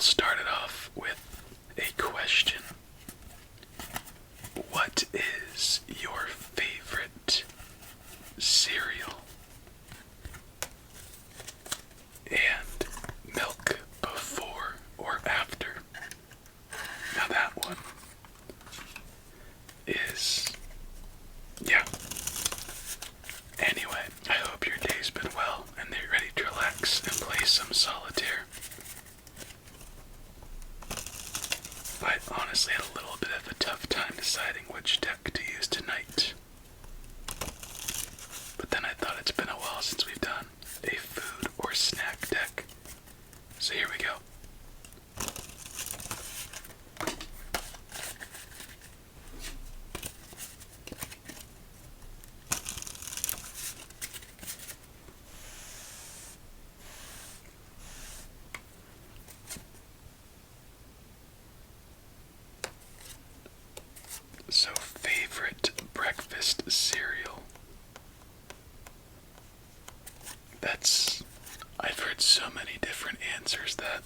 start it off with a question. What is your favorite cereal? And milk before or after? Now that one is, yeah. Anyway, I hope your day's been well and that you're ready to relax and play some solitaire. I honestly had a little bit of a tough time deciding which deck to use tonight. But then I thought it's been a while since we've done a food or snack deck. So here we go. So, favorite breakfast cereal? I've heard so many different answers that,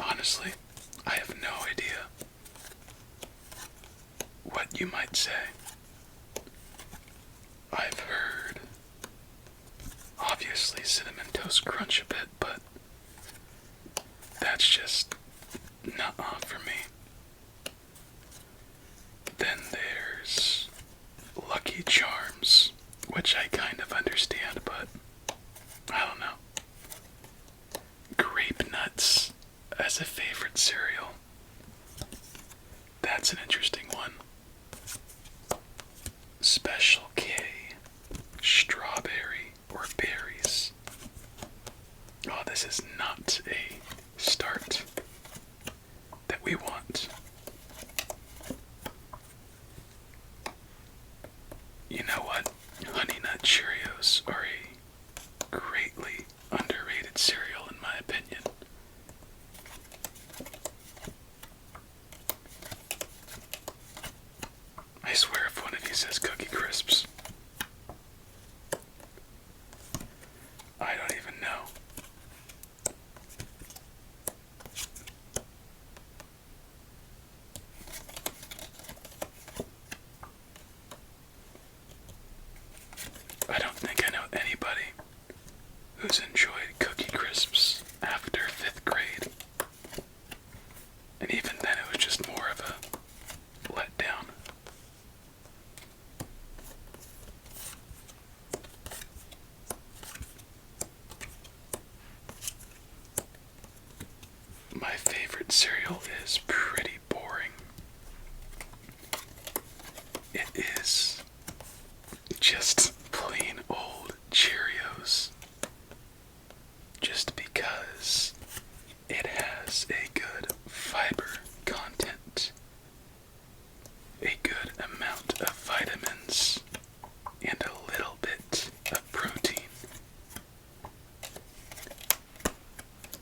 honestly, I have no idea what you might say. I've heard, obviously, Cinnamon Toast Crunch a bit, but that's just not for me. Then there's Lucky Charms, which I kind of understand, but I don't know. Grape Nuts as a favorite cereal. That's an interesting one. Special K, strawberry or berries. Oh, this is not a start that we want. You know what? Honey Nut Cheerios are a greatly underrated cereal in my opinion. I swear if one of you says Cookie Crisps, I don't even know. I don't think I know anybody who's enjoyed Cookie Crisps after 5th grade. And even then it was just more of a letdown. My favorite cereal is pretty boring. It is just plain old Cheerios. Just because it has a good fiber content, a good amount of vitamins, and a little bit of protein.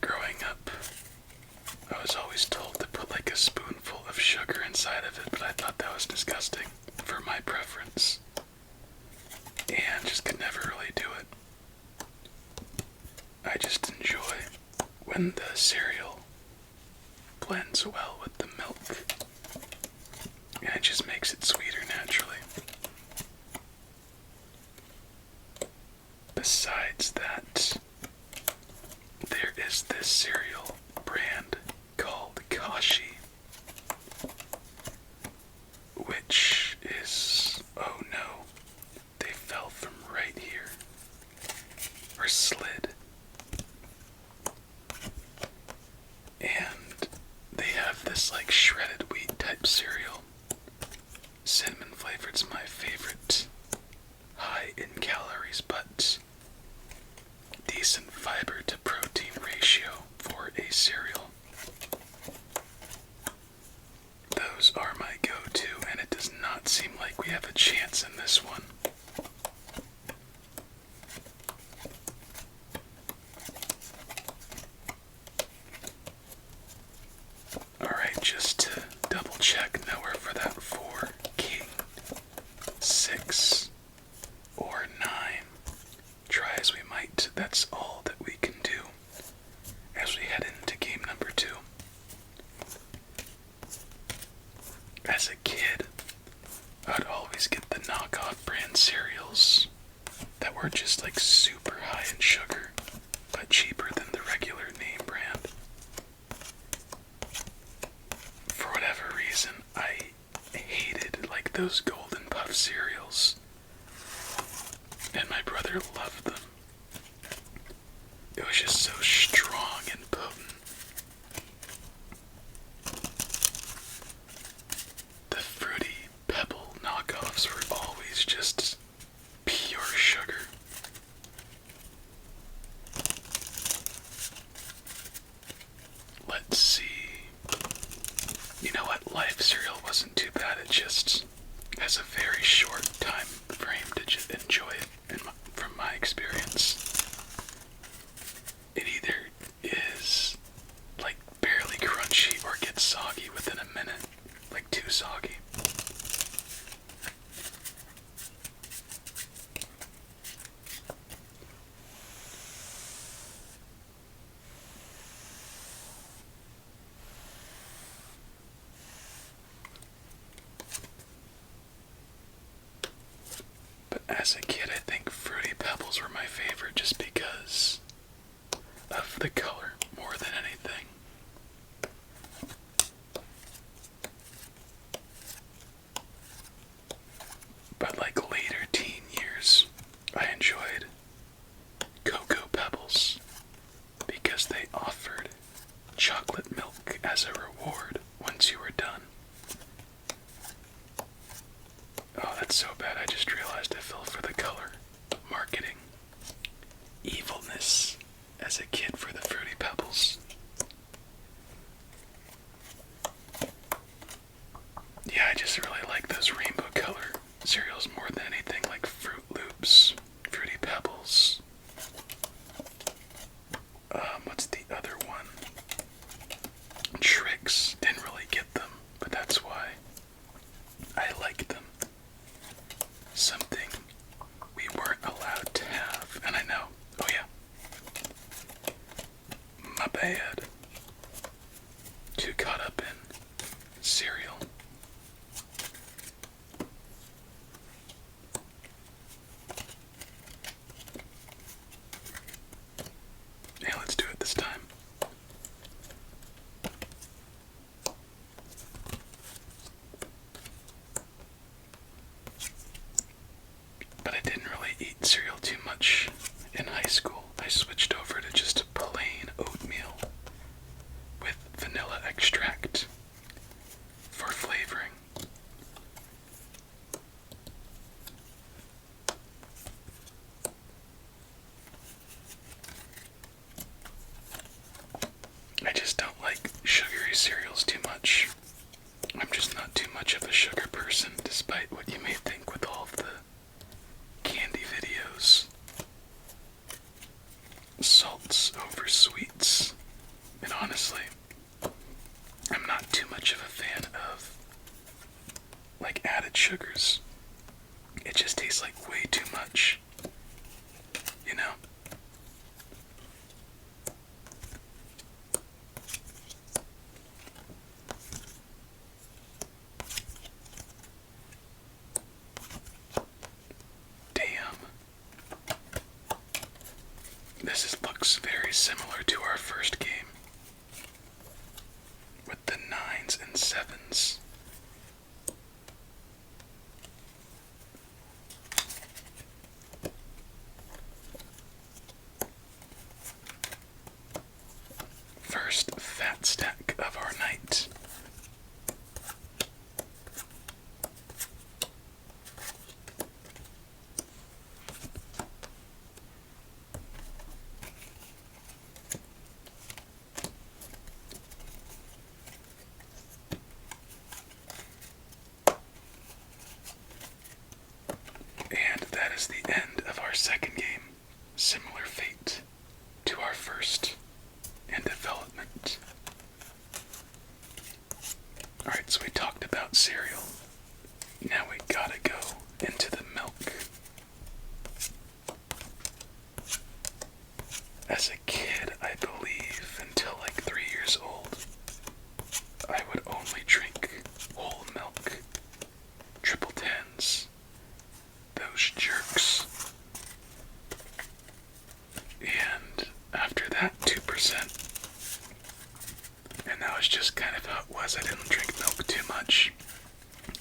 Growing up, I was always told to put like a spoonful of sugar inside of it, but I thought that was disgusting for my preference. And just could never really do it. I just enjoy when the cereal blends well with the milk, and it just makes it sweeter naturally. Besides that, there is this cereal brand called cuch, which is, oh no, they fell from right here, or slid. And they have this like shredded wheat type cereal. Cinnamon flavored's my favorite. High in calories, but decent fiber to protein ratio for a cereal. Those are my go-to, and it does not seem like we have a chance in this one. Alright, just to double check, no those Golden Puff cereals, and my brother loved them. It was just so strong and potent. The Fruity Pebble knockoffs were always just pure sugar. Let's see. You know what? Life cereal wasn't too bad. It just has a very short time frame to just enjoy it, from my experience. It either is like barely crunchy or gets soggy within a minute, like too soggy. But as a kid, I think Fruity Pebbles were my favorite just because of the color more than anything. But like later teen years, I enjoyed Cocoa Pebbles because they offered chocolate milk as a reward once you were done. Oh, that's so bad. I just realized I fell for the color marketing evilness as a kid for the Fruity Pebbles. Yeah, I just really like those rainbow color cereals more than anything, like Fruit Loops, Fruity Pebbles. What's the other one? Tricks. Didn't really get them, but that's why I like them. Something we weren't allowed to have, and I know. Oh yeah. My bad. Too caught up in cereal. Yeah, let's do it this time. But I didn't really eat cereal too much in high school. I switched over to just plain oatmeal with vanilla extract for flavoring. I just don't like sugary cereals too much. I'm just not too much of a sugar person, despite what you may think with all of the candy videos. Salts over sweets. And honestly, I'm not too much of a fan of like added sugars. It just tastes like way too much. You know? Damn. Looks very similar to our first game. With the 9s and 7s. First fat stack of our night. And that is the end of our second game. Similar fate to our first in development. Alright, so we talked about cereal. Now we gotta go into the milk. As a kid, I believe, until like 3 years old, I would only drink whole milk. Triple tens. Those jerks. And after that, 2%. And that was just kind of how it was. I didn't drink milk too much.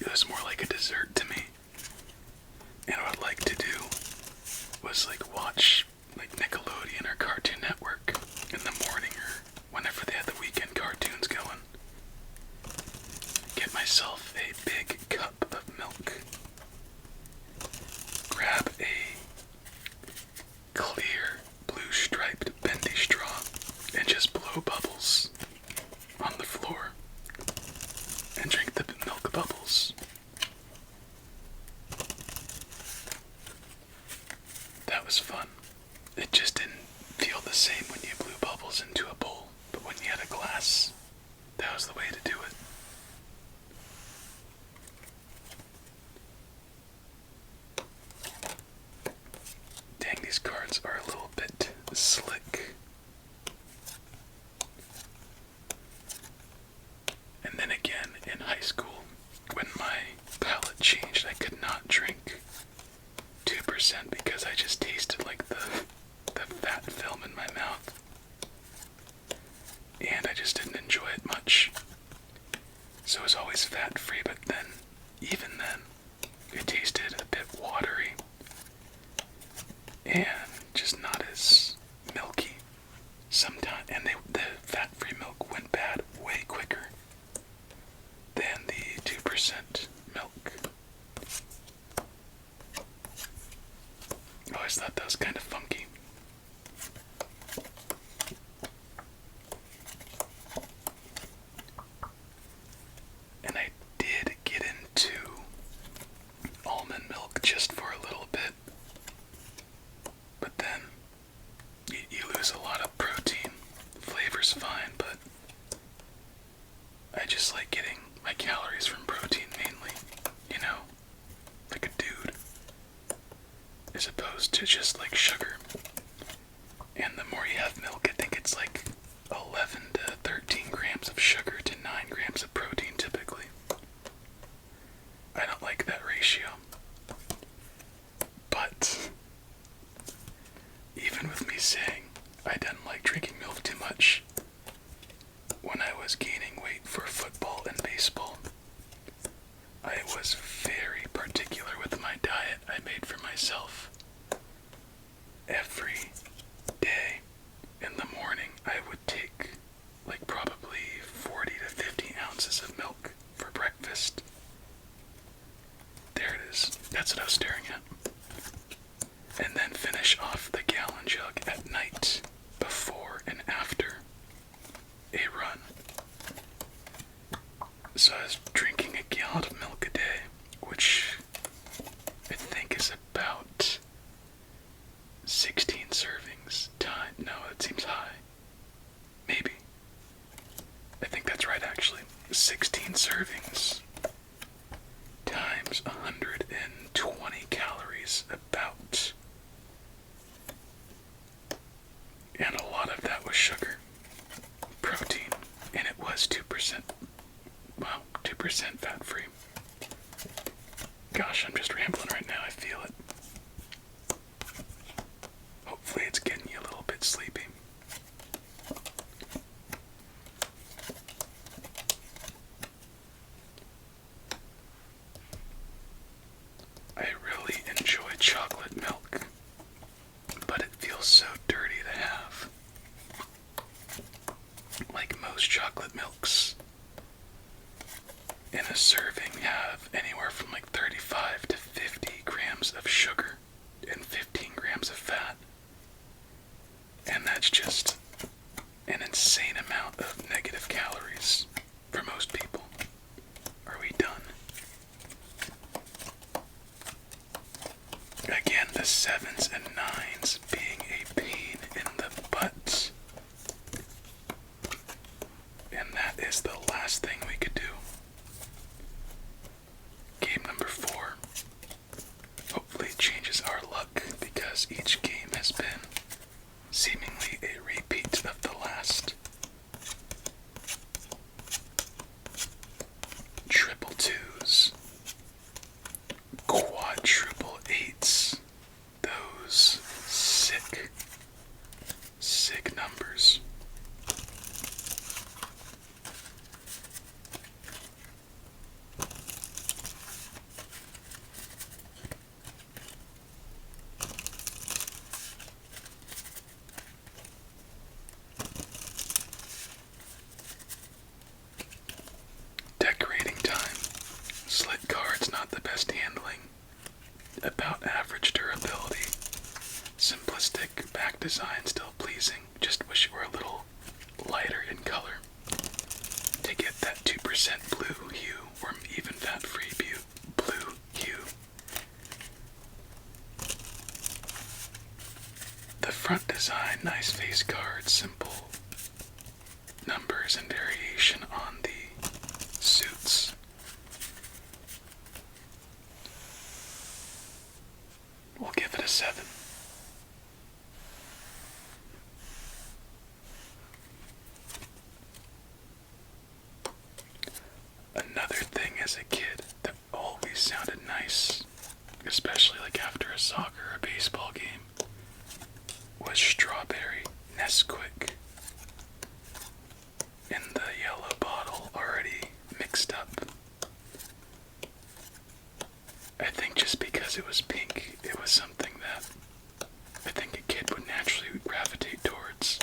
It was more like a dessert to me. And what I'd like to do was like watch like Nickelodeon or Cartoon Network in the morning or whenever they had the weekend cartoons going. Get myself a big cup of milk. Grab a clear blue striped bendy straw and just blow bubbles on the floor and drink the milk bubbles. That was fun. It just didn't feel the same when you blew bubbles into a bowl, but when you had a glass, that was the way to do it. Dang, these cards are a little bit slick. And then again, in high school, when my palate changed, I could not drink 2% because I just tasted like the fat film in my mouth. And I just didn't enjoy it much. So it was always fat-free, but then, even then, it tasted a bit watery. And just not as milky. Sometimes, and the fat-free milk went bad way quicker than the 2% milk. I always thought that was kind of funky. And I did get into almond milk just for a little bit. But then you lose a lot of protein. Flavor's fine, but I just like getting my calories from protein mainly, you know, like a dude, as opposed to just like sugar. And the more you have milk, I think it's like 11 to 13 grams of sugar to 9 grams of protein typically. I don't like that ratio. But even with me saying I didn't like drinking milk too much, when I was gaining weight for football and baseball, I was very particular with my diet I made for myself. Every day in the morning, I would take like probably 40 to 50 ounces of milk for breakfast. There it is. That's what I was staring at. And then finish off the gallon jug at night before and after a run. So I was drinking a gallon of milk a day, which I think is about 16 servings. No, that seems high. Maybe. I think that's right actually. 16 servings times 120 calories about. And a lot of that was sugar. Protein. And it was 2%. Wow, 2% fat-free. Gosh, I'm just rambling right now, I feel it. Hopefully it's getting you a little bit sleepy. I really enjoy chocolate milk, but it feels so dirty to have. Like most chocolate milks in a serving have anywhere from like 35 to 50 grams of sugar and 15 grams of fat. And that's just an insane amount of negative calories for most people. Are we done? Again, the 7s and 9s being a pain in the butt. And that is the last thing we could do. Game number 4. Hopefully it changes our luck because each game has been seemingly a repeat of the last. Triple 2s. Quadruple 8s. Those sick, sick numbers. design still pleasing. Just wish it were a little lighter in color to get that 2% blue hue, or even fat-free blue hue. The front design, nice face card, simple numbers and variation on the suits. We'll give it a 7. Another thing as a kid that always sounded nice, especially like after a soccer or baseball game, was strawberry Nesquik in the yellow bottle, already mixed up. I think just because it was pink, it was something that I think a kid would naturally gravitate towards.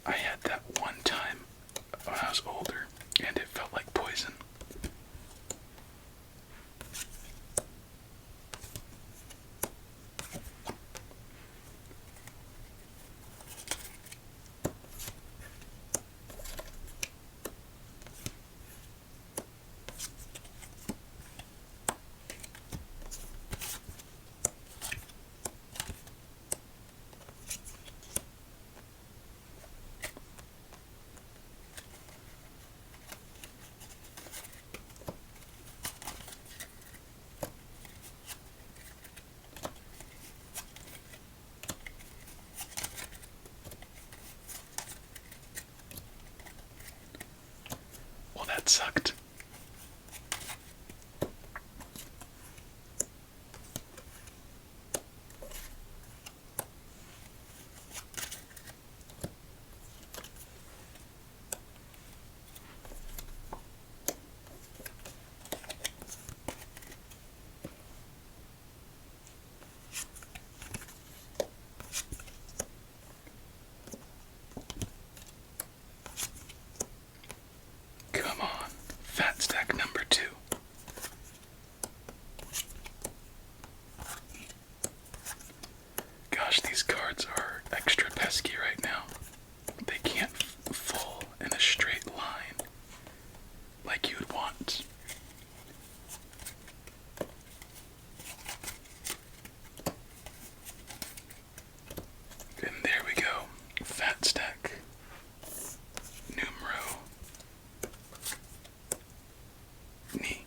I had that one time when I was older, and it felt like poison. Well, that sucked. Come on, fat stack number 2. Gosh, these cards are extra pesky right now. They can't fall in a straight line like you would want. And there we go, fat stack numero ni.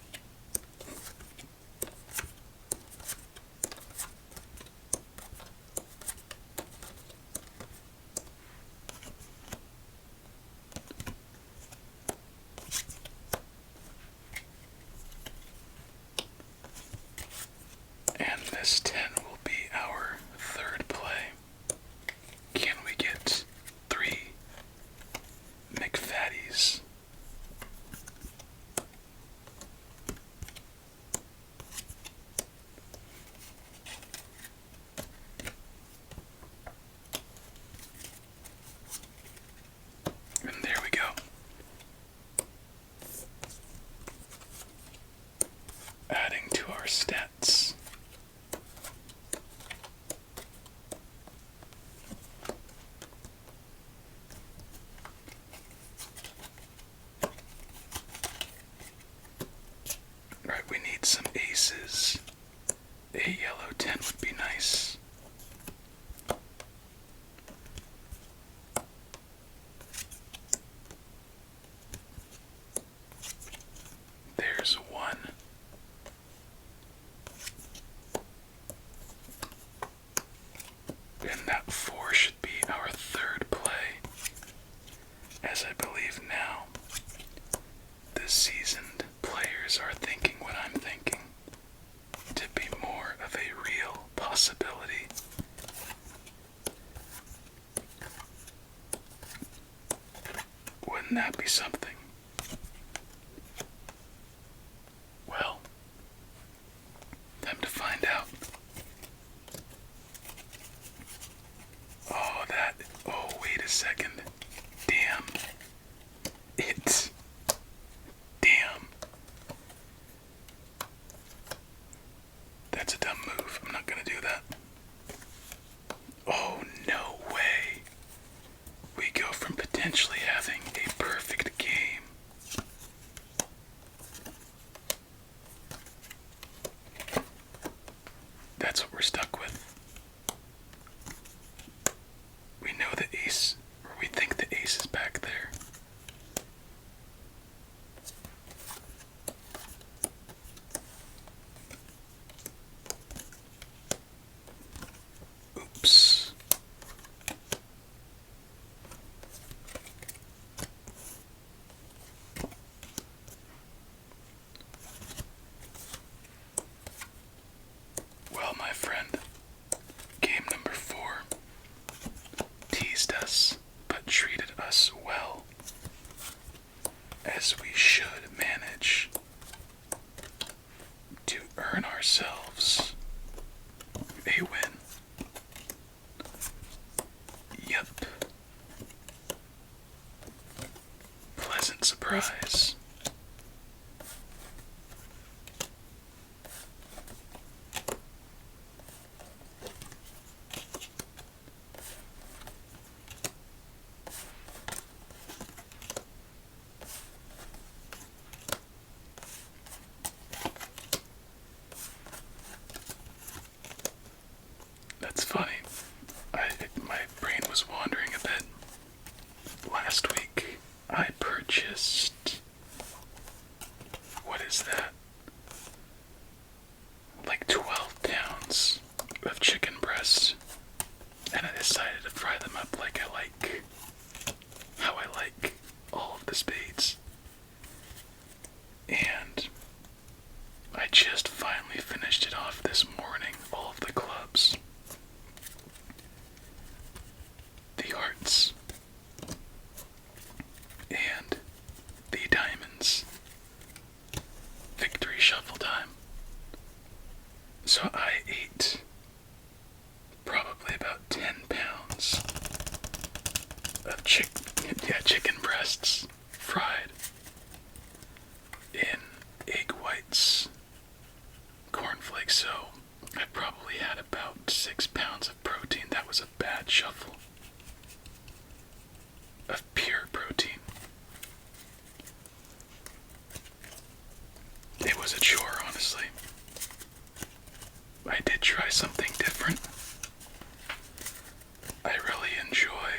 And this 10 will be our third play. Can we get 3 McFatties? And there we go. Adding to our stats. Alright, we need some aces. A yellow 10 would be nice. There's 1. And that 4 should be our third play. As I believe now, the seasoned players are thinking what I'm thinking, to be more of a real possibility. Wouldn't that be something? Well, time to find out. Oh, wait a second. Damn. Damn. That's a dumb move. I'm not gonna do that. Oh potentially having a perfect game. That's what we're stuck with. We know the ace, or we think the ace is back there. Oops. Well, my friend, game number 4 teased us, but treated us well, as we should manage to earn ourselves a win. Yep. Pleasant surprise. That's funny. My brain was wandering a bit. Last week, I purchased, what is that? Like 12 pounds of chicken breasts, and I decided to fry them up like I like, how I like all of the spades. And I just finally finished it off this morning, all of the clubs. The hearts, and the diamonds. Victory shuffle time. So I ate probably about 10 pounds of chicken breasts fried in egg whites, cornflakes. So I probably had about 6 pounds of protein. That was a bad shuffle of pure protein. It was a chore, honestly. I did try something different. I really enjoy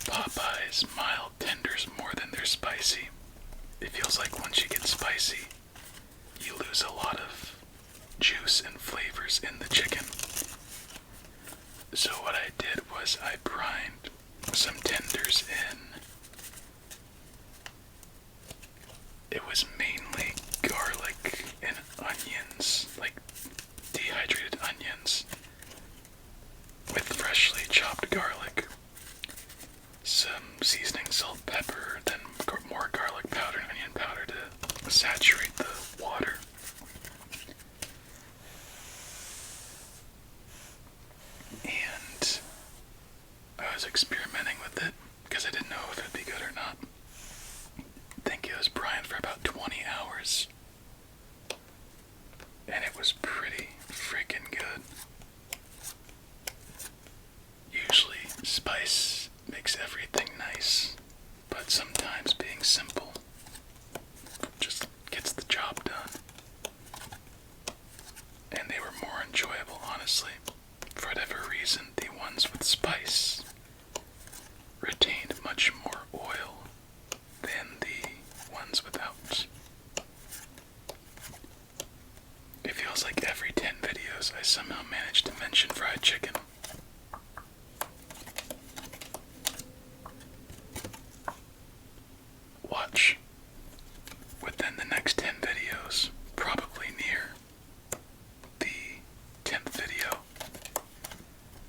Popeye's mild tenders more than their spicy. It feels like once you get spicy, you lose a lot of juice and flavors in the chicken. So what I did was I brined some tenders in. It was mainly garlic and onions, like dehydrated onions, with freshly chopped garlic, some seasoning, salt, pepper, then more garlic powder and onion powder to saturate the water. And I was experimenting with it because I didn't know if it'd be good or not. I think it was brined for about 20 hours. And it was pretty freaking good. Usually, spice makes everything nice, but sometimes being simple just gets the job done. And they were more enjoyable, honestly. For whatever reason, the ones with spice retained much more oil than the ones without. It feels like every 10 videos I somehow manage to mention fried chicken. Watch. Within the next 10 videos, probably near the 10th video,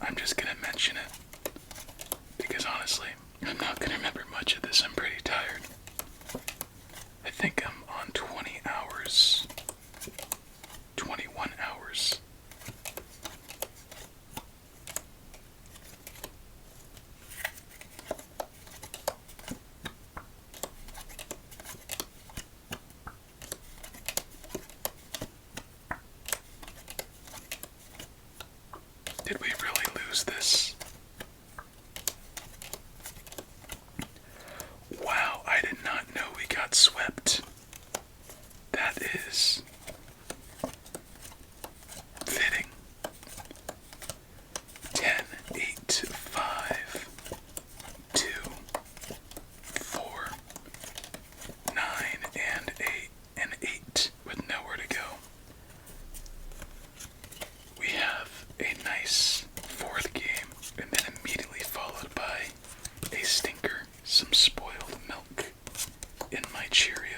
I'm just gonna mention it. Because honestly, I'm not gonna remember much of this. I'm pretty tired. I think I'm on 20 hours. 21 hours. got swept. That is fitting. 10, 8, 5, 2, 4, 9, and 8, and 8 with nowhere to go. We have a nice fourth game, and then immediately followed by a stinker, some spoiled milk in my Cheerios.